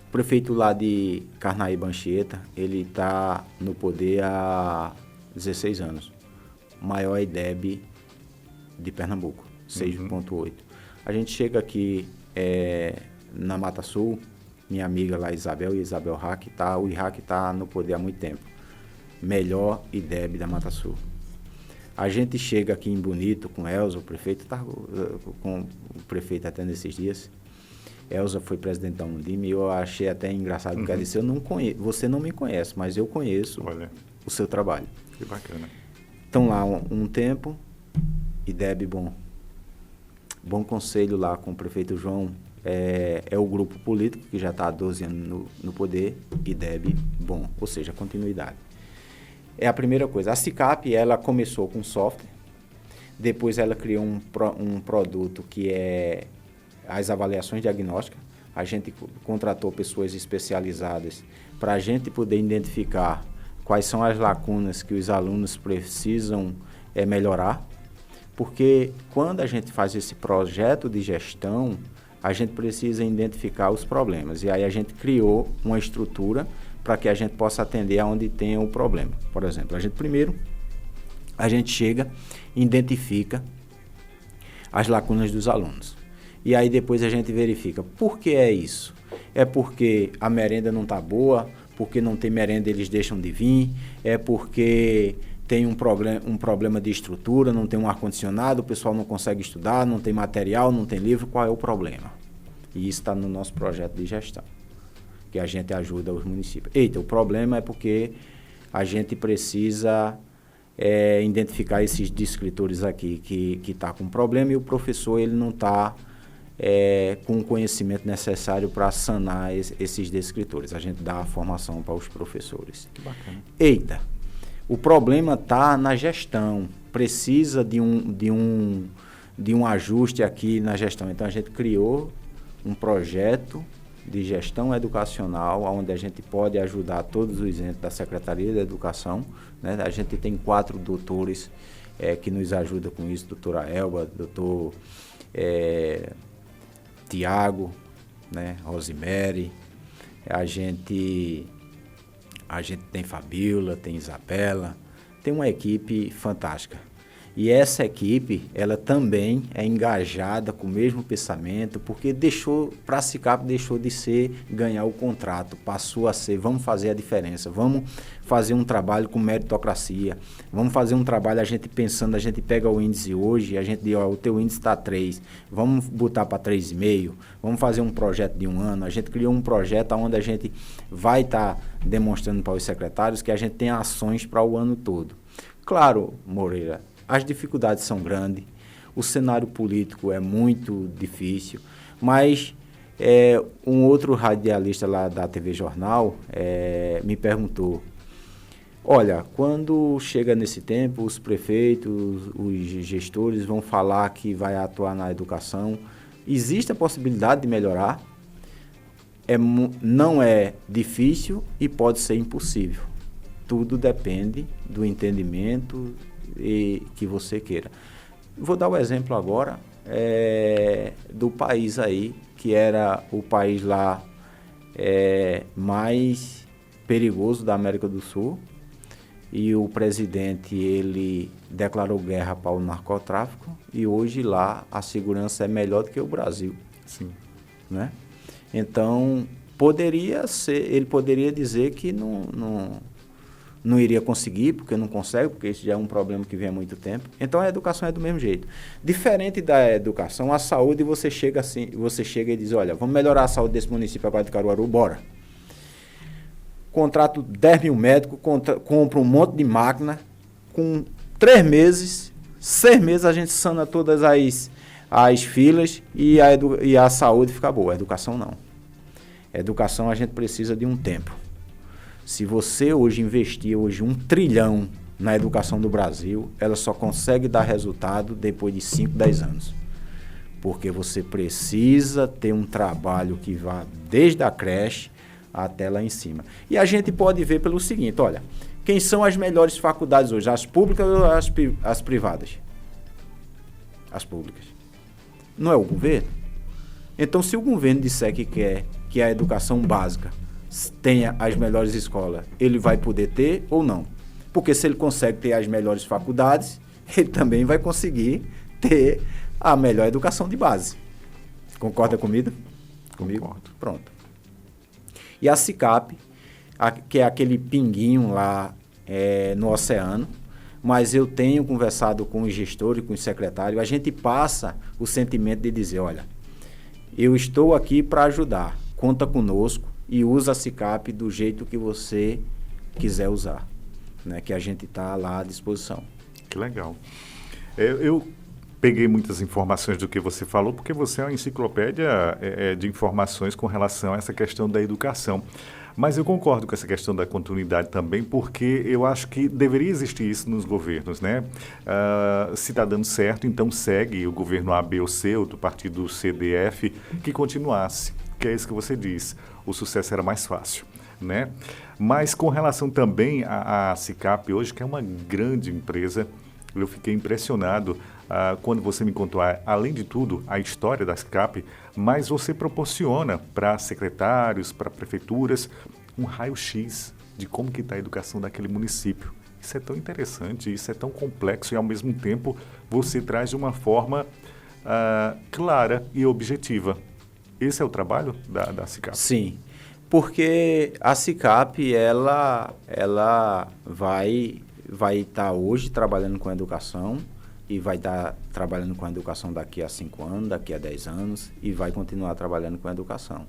O prefeito lá de Carnaíba Anchieta, ele está no poder há 16 anos. Maior IDEB de Pernambuco, 6,8. A gente chega aqui na Mata Sul, minha amiga lá, Isabel Hack, o IHAC está no poder há muito tempo. Melhor IDEB da Mata Sul. A gente chega aqui em Bonito com Elza, o prefeito, está com o prefeito até nesses dias. Elza foi presidente da Undime e eu achei até engraçado, porque ela disse, você não me conhece, mas eu conheço o seu trabalho. Que bacana. Então lá um tempo, IDEB bom. Bom Conselho lá com o prefeito João, é o grupo político que já está há 12 anos no poder, IDEB bom, ou seja, continuidade. É a primeira coisa. A SICAP, ela começou com software, depois ela criou um produto que é as avaliações diagnósticas. A gente contratou pessoas especializadas para a gente poder identificar quais são as lacunas que os alunos precisam melhorar, porque quando a gente faz esse projeto de gestão, a gente precisa identificar os problemas. E aí a gente criou uma estrutura para que a gente possa atender aonde tem o problema. Por exemplo, primeiro, a gente chega e identifica as lacunas dos alunos. E aí depois a gente verifica por que é isso. É porque a merenda não está boa, porque não tem merenda eles deixam de vir, é porque tem um problema de estrutura, não tem um ar-condicionado, o pessoal não consegue estudar, não tem material, não tem livro, qual é o problema? E isso está no nosso projeto de gestão, que a gente ajuda os municípios. O problema é porque a gente precisa identificar esses descritores aqui que está com problema e o professor ele não está com o conhecimento necessário para sanar esses descritores. A gente dá a formação para os professores. Que bacana. O problema está na gestão, precisa de um ajuste aqui na gestão. Então, a gente criou um projeto de gestão educacional, onde a gente pode ajudar todos os entes da Secretaria da Educação, né? A gente tem 4 doutores que nos ajudam com isso, doutora Elba, doutor Tiago, né? Rosemary, a gente tem Fabiola, tem Isabela, tem uma equipe fantástica. E essa equipe, ela também é engajada com o mesmo pensamento, porque para a SICAP deixou de ser ganhar o contrato, passou a ser, vamos fazer a diferença, vamos fazer um trabalho com meritocracia, vamos fazer um trabalho, a gente pega o índice hoje, a gente diz, o teu índice está 3, vamos botar para 3,5, vamos fazer um projeto de 1 ano, a gente criou um projeto onde a gente vai estar demonstrando para os secretários que a gente tem ações para o ano todo. Claro, Moreira, as dificuldades são grandes, o cenário político é muito difícil, mas um outro radialista lá da TV Jornal me perguntou, olha, quando chega nesse tempo, os prefeitos, os gestores vão falar que vai atuar na educação, existe a possibilidade de melhorar? Não é difícil e pode ser impossível. Tudo depende do entendimento que você queira. Vou dar o exemplo agora do país aí, que era o país lá mais perigoso da América do Sul, e o presidente ele declarou guerra para o narcotráfico, e hoje lá a segurança é melhor do que o Brasil. Sim. Né? Então, ele poderia dizer que não iria conseguir, porque não consegue, porque isso já é um problema que vem há muito tempo. Então, a educação é do mesmo jeito. Diferente da educação, a saúde, você chega e diz, olha, vamos melhorar a saúde desse município agora de Caruaru, bora. Contrato 10 mil médicos, compra um monte de máquina, com 3 meses, 6 meses a gente sana todas as filas e a saúde fica boa. A educação não. A educação a gente precisa de um tempo. Se você hoje investir 1 trilhão na educação do Brasil, ela só consegue dar resultado depois de 5, 10 anos. Porque você precisa ter um trabalho que vá desde a creche até lá em cima. E a gente pode ver pelo seguinte, olha, Quem são as melhores faculdades hoje? As públicas ou as privadas? As públicas. Não é o governo? Então, se o governo disser que quer que a educação básica tenha as melhores escolas, ele vai poder ter ou não? Porque se ele consegue ter as melhores faculdades, ele também vai conseguir ter a melhor educação de base. Concorda comigo? Concordo. Pronto. E a SICAP, que é aquele pinguinho lá no oceano, mas eu tenho conversado com os gestores, com os secretários, a gente passa o sentimento de dizer, olha, eu estou aqui para ajudar, conta conosco e usa a SICAP do jeito que você quiser usar, né? Que a gente está lá à disposição. Que legal. Eu peguei muitas informações do que você falou, porque você é uma enciclopédia de informações com relação a essa questão da educação. Mas eu concordo com essa questão da continuidade também, porque eu acho que deveria existir isso nos governos, né? Se está dando certo, então segue o governo A, B ou C, ou do partido CDF, que continuasse, que é isso que você diz. O sucesso era mais fácil, né? Mas com relação também à SICAP hoje, que é uma grande empresa, eu fiquei impressionado quando você me contou, além de tudo, a história da SICAP, mas você proporciona para secretários, para prefeituras, um raio-x de como que está a educação daquele município. Isso é tão interessante, isso é tão complexo e, ao mesmo tempo, você traz de uma forma clara e objetiva. Esse é o trabalho da SICAP? Sim, porque a SICAP, ela vai estar hoje trabalhando com a educação e vai estar trabalhando com a educação daqui a 5 anos, daqui a 10 anos e vai continuar trabalhando com a educação,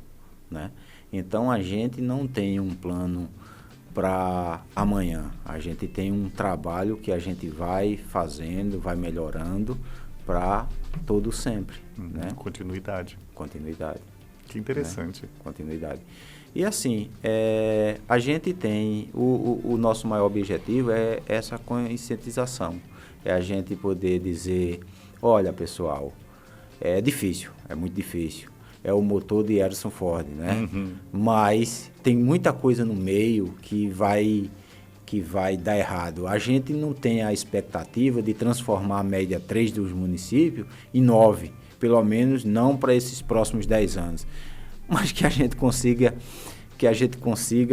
né? Então, a gente não tem um plano para amanhã. A gente tem um trabalho que a gente vai fazendo, vai melhorando para todo sempre, né? Continuidade. Continuidade. Que interessante. Né? Continuidade. E assim, a gente tem, o nosso maior objetivo é essa conscientização. É a gente poder dizer, olha pessoal, é difícil, é muito difícil. É o motor de Harrison Ford, né? Uhum. Mas tem muita coisa no meio que vai dar errado. A gente não tem a expectativa de transformar a média 3 dos municípios em 9, pelo menos não para esses próximos 10 anos. Mas que a gente consiga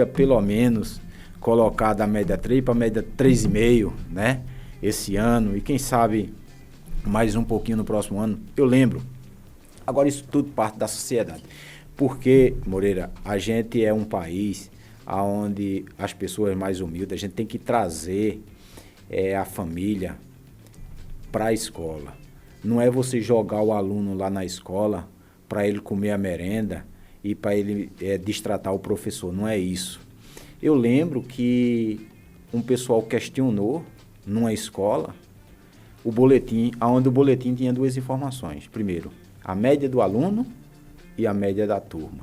pelo menos colocar da média 3 para a média 3,5, né? Esse ano, e quem sabe mais um pouquinho no próximo ano. Eu lembro, agora isso tudo parte da sociedade, porque, Moreira, a gente é um país onde as pessoas mais humildes, a gente tem que trazer a família para a escola. Não é você jogar o aluno lá na escola para ele comer a merenda e para ele destratar o professor, não é isso. Eu lembro que um pessoal questionou numa escola o boletim, onde o boletim tinha 2 informações. Primeiro, a média do aluno e a média da turma.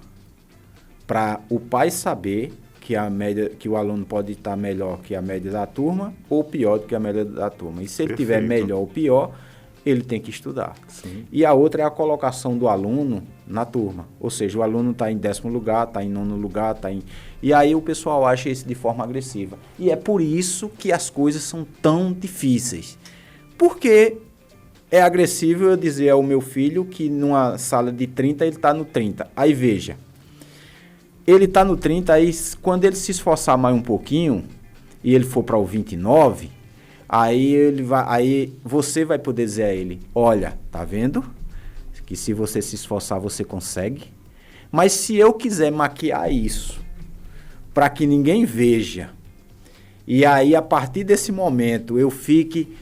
Para o pai saber que o aluno pode estar melhor que a média da turma ou pior do que a média da turma. E se ele tiver melhor ou pior, ele tem que estudar. Sim. E a outra é a colocação do aluno na turma. Ou seja, o aluno está em 10º lugar, está em 9º lugar, está em... E aí o pessoal acha isso de forma agressiva. E é por isso que as coisas são tão difíceis. Porque é agressivo eu dizer ao meu filho que numa sala de 30 ele está no 30. Aí veja, ele está no 30, aí quando ele se esforçar mais um pouquinho e ele for para o 29... Aí você vai poder dizer a ele, olha, tá vendo? Que se você se esforçar, você consegue. Mas se eu quiser maquiar isso para que ninguém veja, e aí a partir desse momento eu fique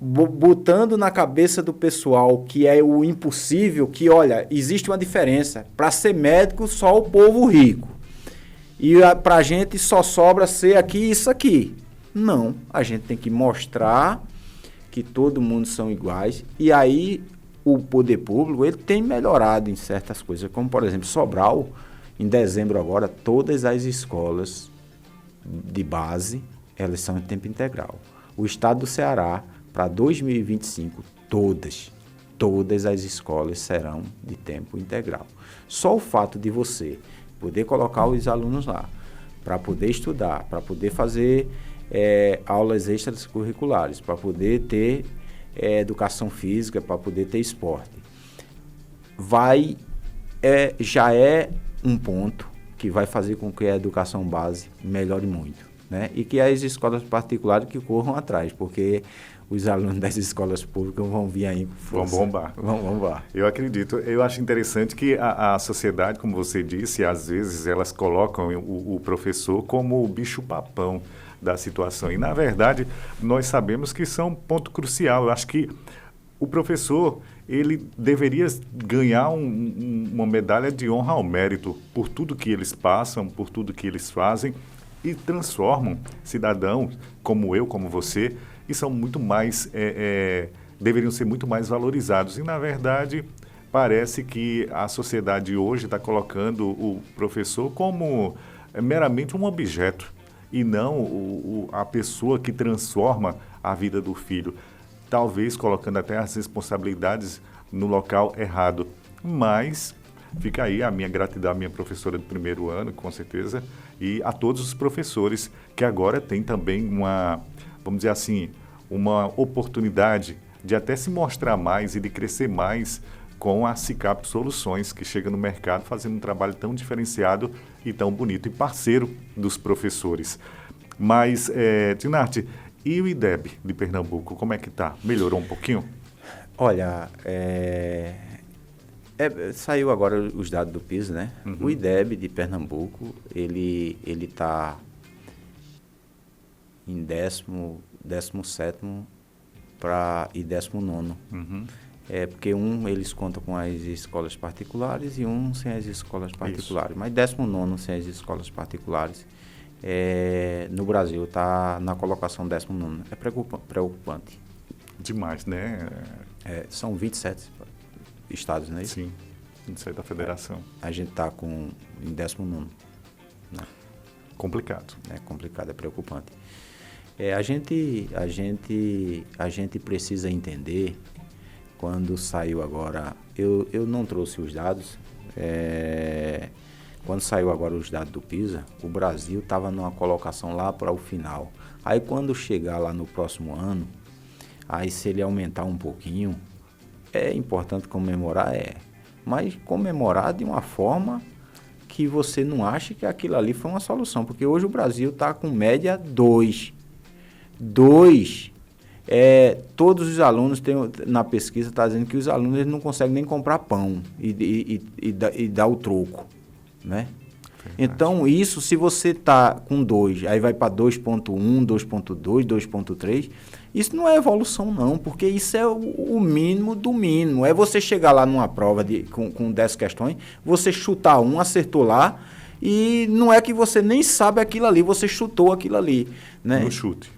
botando na cabeça do pessoal que é o impossível, que olha, existe uma diferença. Para ser médico, só o povo rico. E para a gente só sobra ser aqui isso aqui. Não, a gente tem que mostrar que todo mundo são iguais. E aí o poder público ele tem melhorado em certas coisas, como por exemplo Sobral, em dezembro agora, todas as escolas de base, elas são em tempo integral. O estado do Ceará, para 2025, todas as escolas serão de tempo integral. Só o fato de você poder colocar os alunos lá, para poder estudar, para poder fazer aulas extracurriculares, para poder ter educação física, para poder ter esporte. Já é um ponto que vai fazer com que a educação base melhore muito, né? E que as escolas particulares que corram atrás, porque os alunos das escolas públicas vão vir aí com força. Vão bombar. Vão bombar. Eu acredito. Eu acho interessante que a sociedade, como você disse, às vezes elas colocam o professor como o bicho-papão da situação. E, na verdade, nós sabemos que isso é um ponto crucial. Eu acho que o professor, ele deveria ganhar uma medalha de honra ao mérito por tudo que eles passam, por tudo que eles fazem e transformam cidadãos como eu, como você, e são muito mais, deveriam ser muito mais valorizados. E, na verdade, parece que a sociedade hoje está colocando o professor como meramente um objeto e não a pessoa que transforma a vida do filho. Talvez colocando até as responsabilidades no local errado. Mas fica aí a minha gratidão à minha professora do primeiro ano, com certeza, e a todos os professores que agora têm também vamos dizer assim, uma oportunidade de até se mostrar mais e de crescer mais com a SICAP Soluções, que chega no mercado fazendo um trabalho tão diferenciado e tão bonito, e parceiro dos professores. Mas, Dinarte, e o IDEB de Pernambuco, como é que está? Melhorou um pouquinho? Olha, saiu agora os dados do PISA, né? Uhum. O IDEB de Pernambuco, ele está em 17º e 19º. Uhum. Porque eles contam com as escolas particulares e sem as escolas particulares. Isso. Mas 19º sem as escolas particulares. No Brasil está na colocação 19º. É preocupante. Demais, né? São 27 estados, não é isso? Sim, 27 da federação. A gente está em 19º. Né? Complicado. É complicado, é preocupante. A gente precisa entender, quando saiu agora, eu não trouxe os dados, quando saiu agora os dados do PISA, o Brasil estava numa colocação lá para o final. Aí quando chegar lá no próximo ano, aí se ele aumentar um pouquinho, é importante comemorar, mas comemorar de uma forma que você não ache que aquilo ali foi uma solução, porque hoje o Brasil está com média 2. Todos os alunos, na pesquisa está dizendo que os alunos eles não conseguem nem comprar pão e dar o troco, né? Verdade. Então, isso, se você está com 2, aí vai para 2.1, 2.2, 2.3, isso não é evolução não, porque isso é o mínimo do mínimo. É você chegar lá numa prova com 10 questões, você chutar acertou lá, e não é que você nem sabe aquilo ali, você chutou aquilo ali, né? No chute.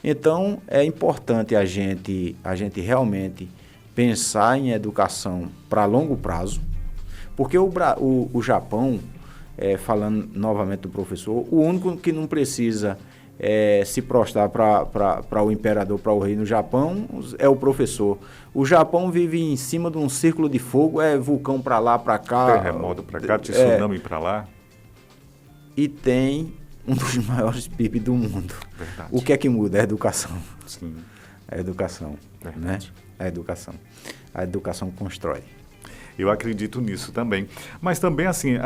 Então, é importante a gente realmente pensar em educação para longo prazo, porque o Japão, falando novamente do professor, o único que não precisa se prostrar para o imperador, para o rei no Japão, é o professor. O Japão vive em cima de um círculo de fogo, vulcão para lá, para cá. Terremoto para cá, tsunami para lá. E tem um dos maiores PIB do mundo. Verdade. O que é que muda? É a educação. Sim. É a educação. Verdade. Né? É a educação. A educação constrói. Eu acredito nisso também. Mas também, assim,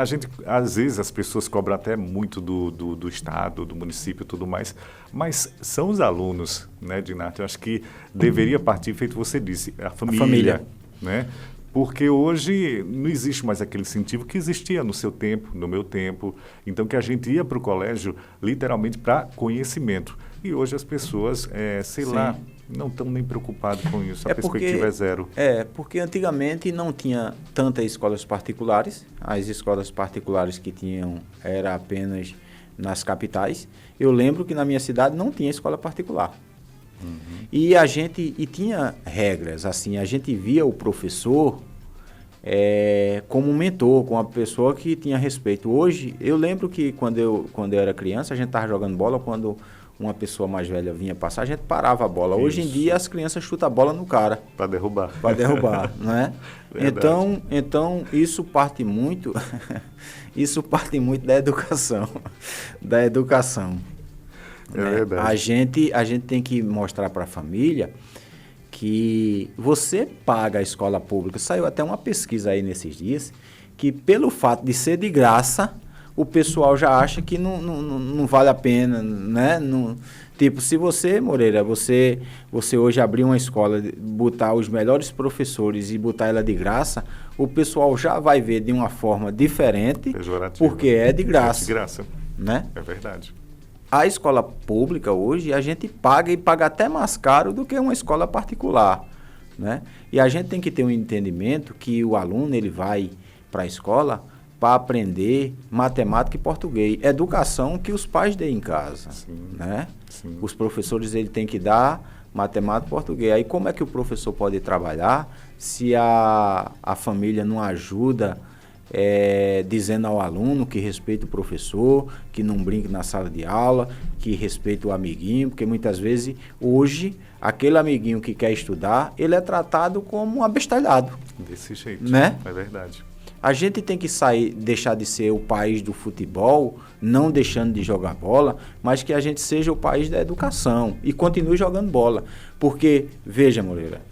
às vezes as pessoas cobram até muito do Estado, do município e tudo mais, mas são os alunos, né, Dinarte? Eu acho que deveria partir, feito você disse, a família. Né? Porque hoje não existe mais aquele incentivo que existia no seu tempo, no meu tempo. Então, que a gente ia para o colégio literalmente para conhecimento. E hoje as pessoas, sei Sim. lá, não estão nem preocupadas com isso. A perspectiva é zero. Porque antigamente não tinha tantas escolas particulares. As escolas particulares que tinham era apenas nas capitais. Eu lembro que na minha cidade não tinha escola particular. Uhum. E tinha regras, assim, a gente via o professor como um mentor, como uma pessoa que tinha respeito. Hoje, eu lembro que quando eu era criança, a gente estava jogando bola, quando uma pessoa mais velha vinha passar, a gente parava a bola. Isso. Hoje em dia as crianças chutam a bola no cara. Para derrubar. Para derrubar, não é? Então isso parte muito, isso parte muito da educação. Da educação. É né? verdade. A gente tem que mostrar para a família que você paga a escola pública. Saiu até uma pesquisa aí nesses dias, que pelo fato de ser de graça, o pessoal já acha que não vale a pena, né? Tipo, se você, Moreira, você hoje abrir uma escola, botar os melhores professores e botar ela de graça, o pessoal já vai ver de uma forma diferente, porque é de graça. É de graça. Né? É verdade. A escola pública hoje, a gente paga e paga até mais caro do que uma escola particular, né? E a gente tem que ter um entendimento que o aluno ele vai para a escola para aprender matemática e português. Educação que os pais deem em casa, Sim, né? sim. Os professores ele tem que dar matemática e português. Aí como é que o professor pode trabalhar se a família não ajuda dizendo ao aluno que respeita o professor, que não brinque na sala de aula, que respeita o amiguinho, porque muitas vezes hoje aquele amiguinho que quer estudar, ele é tratado como um abestalhado. Desse jeito, né? É verdade. A gente tem que deixar de ser o país do futebol, não deixando de jogar bola, mas que a gente seja o país da educação e continue jogando bola. Porque, veja, Moreira,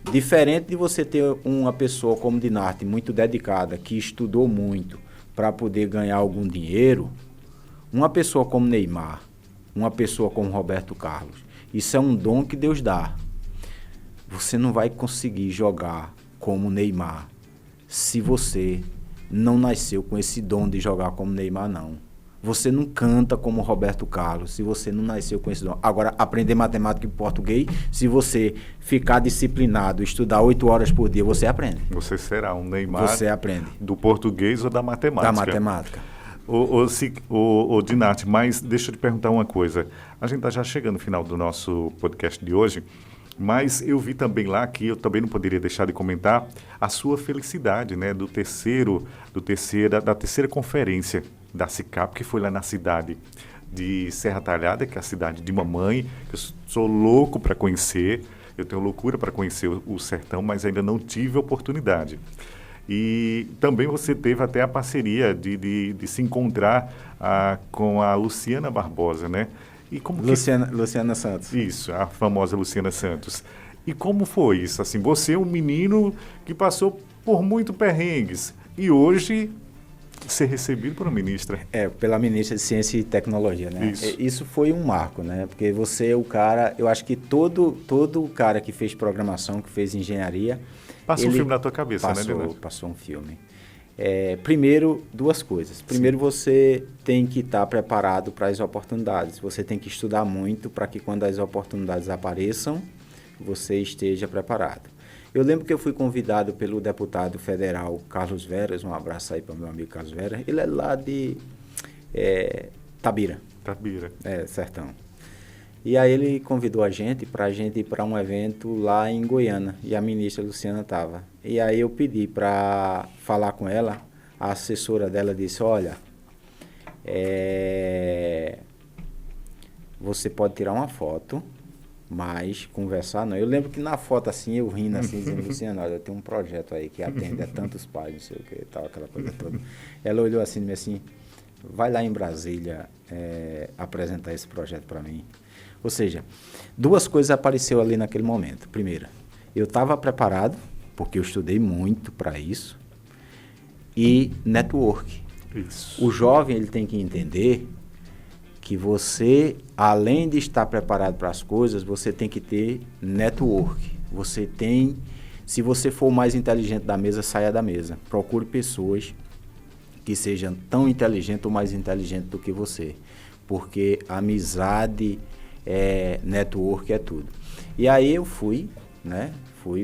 diferente de você ter uma pessoa como Dinarte, muito dedicada, que estudou muito para poder ganhar algum dinheiro, uma pessoa como Neymar, uma pessoa como Roberto Carlos, isso é um dom que Deus dá. Você não vai conseguir jogar como Neymar se você não nasceu com esse dom de jogar como Neymar, não. Você não canta como Roberto Carlos se você não nasceu com esse dom. Agora, aprender matemática e português, se você ficar disciplinado, estudar 8 horas por dia, você aprende. Você será um Neymar Você aprende. Do português ou da matemática. Da matemática. Ô Dinarte, mas deixa eu te perguntar uma coisa. A gente está já chegando no final do nosso podcast de hoje, mas eu vi também lá que eu também não poderia deixar de comentar a sua felicidade, né, da terceira conferência da SICAP, que foi lá na cidade de Serra Talhada, que é a cidade de mamãe, que eu sou louco para conhecer, eu tenho loucura para conhecer o sertão, mas ainda não tive a oportunidade. E também você teve até a parceria de se encontrar com a Luciana Barbosa, né? E como Luciana Santos. Isso, a famosa Luciana Santos. E como foi isso? Assim, você é um menino que passou por muito perrengues e hoje ser recebido por uma ministra. Pela ministra de Ciência e Tecnologia, né? Isso foi um marco, né? Porque você é o cara, eu acho que todo cara que fez programação, que fez engenharia... Passou um filme na tua cabeça, né, Dinarte? Passou um filme. Primeiro, duas coisas. Primeiro, você tem que estar preparado para as oportunidades. Você tem que estudar muito para que quando as oportunidades apareçam, você esteja preparado. Eu lembro que eu fui convidado pelo deputado federal Carlos Veras, um abraço aí para o meu amigo Carlos Veras. Ele é lá de Tabira. Tabira. Sertão. E aí ele convidou a gente ir para um evento lá em Goiânia, e a ministra Luciana estava. E aí eu pedi para falar com ela, a assessora dela disse, olha, você pode tirar uma foto, mas conversar não. Eu lembro que na foto assim, eu rindo assim, dizendo, Luciana, olha, eu tenho um projeto aí que atende a tantos pais, não sei o que, tal, aquela coisa toda. Ela olhou assim e me disse assim, vai lá em Brasília apresentar esse projeto para mim. Ou seja, duas coisas apareceram ali naquele momento. Primeira, eu estava preparado, porque eu estudei muito para isso, e network. Isso. O jovem ele tem que entender que você, além de estar preparado para as coisas, você tem que ter network. Se você for o mais inteligente da mesa, saia da mesa. Procure pessoas que sejam tão inteligentes ou mais inteligentes do que você, porque a amizade... network é tudo. E aí eu fui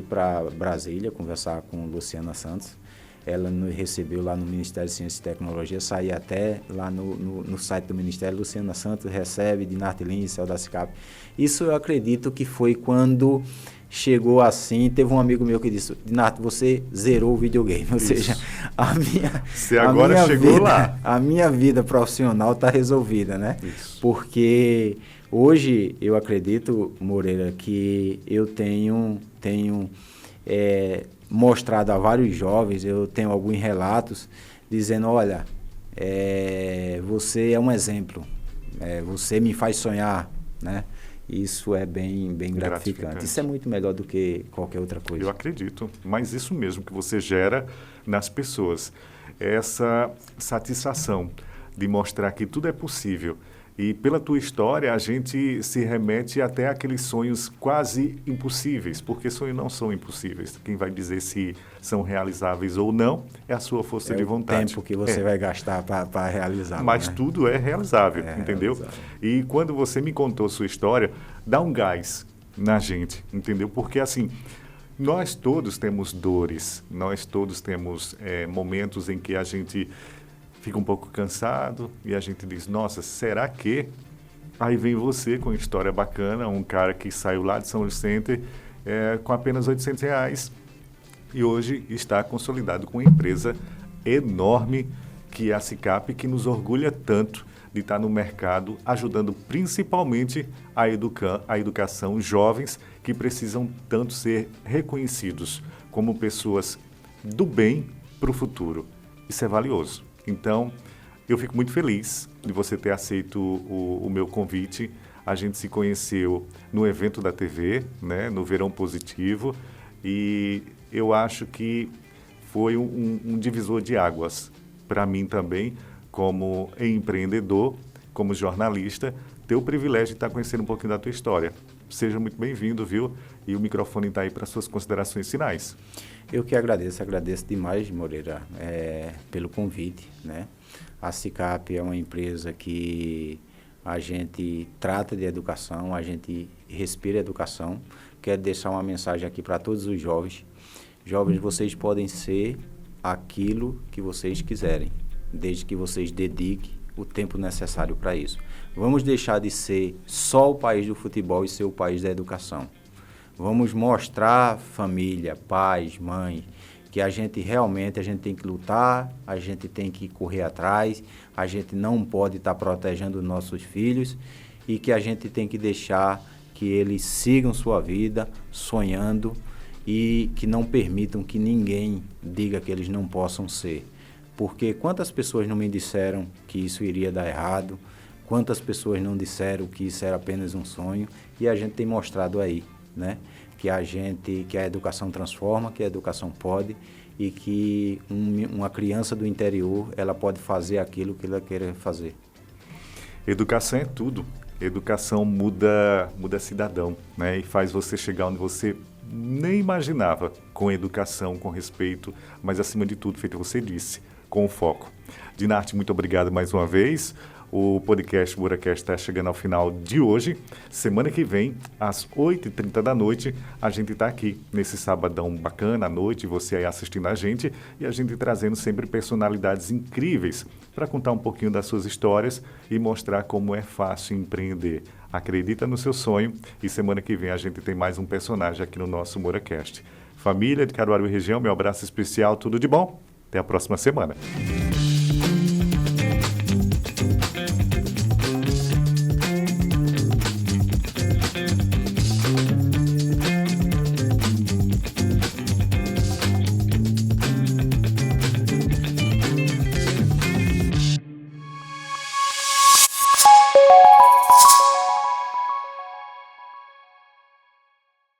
para Brasília conversar com Luciana Santos. Ela nos recebeu lá no Ministério de Ciência e Tecnologia, saí até lá no site do Ministério, Luciana Santos recebe Dinarte Lins, céu da SICAP. Isso eu acredito que foi quando chegou assim, teve um amigo meu que disse, Nath, você zerou o videogame, ou seja, você agora chegou lá. A minha vida profissional está resolvida, né? Isso. Porque hoje eu acredito, Moreira, que eu tenho mostrado a vários jovens, eu tenho alguns relatos dizendo, olha, você é um exemplo, você me faz sonhar, né? Isso é bem gratificante. Isso é muito melhor do que qualquer outra coisa. Eu acredito, mas isso mesmo que você gera nas pessoas, essa satisfação de mostrar que tudo é possível. E pela tua história, a gente se remete até àqueles sonhos quase impossíveis, porque sonhos não são impossíveis. Quem vai dizer se são realizáveis ou não é a sua força de vontade. É o tempo que você vai gastar para realizar. Mas tudo é realizável, entendeu? Realizável. E quando você me contou sua história, dá um gás na gente, entendeu? Porque assim, nós todos temos dores, nós todos temos momentos em que a gente fica um pouco cansado e a gente diz, nossa, será que? Aí vem você com uma história bacana, um cara que saiu lá de São Vicente com apenas R$800 e hoje está consolidado com uma empresa enorme que é a SICAP, que nos orgulha tanto de estar no mercado ajudando principalmente a educação jovens que precisam tanto ser reconhecidos como pessoas do bem para o futuro. Isso é valioso. Então, eu fico muito feliz de você ter aceito o meu convite. A gente se conheceu no evento da TV, né, no Verão Positivo, e eu acho que foi um divisor de águas para mim também, como empreendedor, como jornalista, ter o privilégio de estar conhecendo um pouquinho da tua história. Seja muito bem-vindo, viu? E o microfone está aí para suas considerações finais. Eu que agradeço demais, Moreira, pelo convite, né? A SICAP é uma empresa que a gente trata de educação, a gente respira educação. Quero deixar uma mensagem aqui para todos os jovens. Jovens, vocês podem ser aquilo que vocês quiserem, desde que vocês dediquem o tempo necessário para isso. Vamos deixar de ser só o país do futebol e ser o país da educação. Vamos mostrar família, pais, mães, que a gente realmente tem que lutar, a gente tem que correr atrás, a gente não pode estar protegendo os nossos filhos e que a gente tem que deixar que eles sigam sua vida sonhando e que não permitam que ninguém diga que eles não possam ser. Porque quantas pessoas não me disseram que isso iria dar errado, quantas pessoas não disseram que isso era apenas um sonho, e a gente tem mostrado aí, né? Que a educação transforma, que a educação pode, e que uma criança do interior, ela pode fazer aquilo que ela quer fazer. Educação é tudo. Educação muda cidadão, né? E faz você chegar onde você nem imaginava, com educação, com respeito, mas acima de tudo, feito você disse, com foco. Dinarte, muito obrigado mais uma vez. O podcast Muracast está chegando ao final de hoje. Semana que vem, às 8h30 da noite, a gente está aqui nesse sabadão bacana à noite, você aí assistindo a gente e a gente trazendo sempre personalidades incríveis para contar um pouquinho das suas histórias e mostrar como é fácil empreender. Acredita no seu sonho e semana que vem a gente tem mais um personagem aqui no nosso Muracast. Família de Caruaru e região, meu abraço especial, tudo de bom. Até a próxima semana.